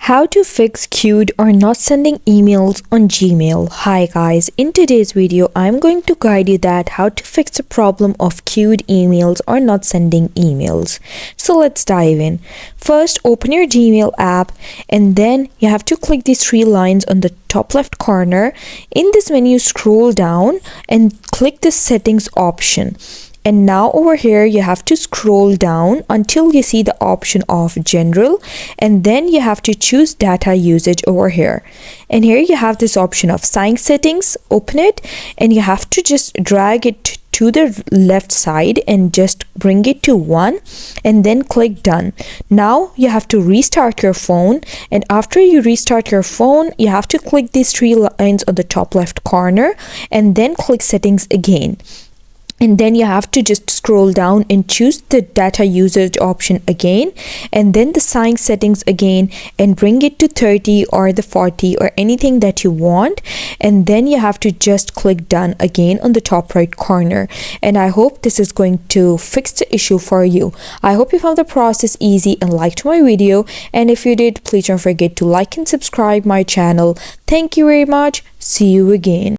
How to fix queued or not sending emails on Gmail. Hi guys, in today's video I'm going to guide you that how to fix the problem of queued emails or not sending emails. So let's dive in. First, open your Gmail app and then you have to click these three lines on the top left corner. In this menu, scroll down and click the settings option. And now over here you have to scroll down until you see the option of general, and then you have to choose data usage over here. And here you have this option of sync settings. Open it and you have to just drag it to the left side and just bring it to 1 and then click done. Now you have to restart your phone, and after you restart your phone you have to click these three lines on the top left corner and then click settings again. And then you have to just scroll down and choose the data usage option again, and then the sync settings again, and bring it to 30 or the 40 or anything that you want. And then you have to just click done again on the top right corner. And I hope this is going to fix the issue for you. I hope you found the process easy and liked my video. And if you did, please don't forget to like and subscribe my channel. Thank you very much. See you again.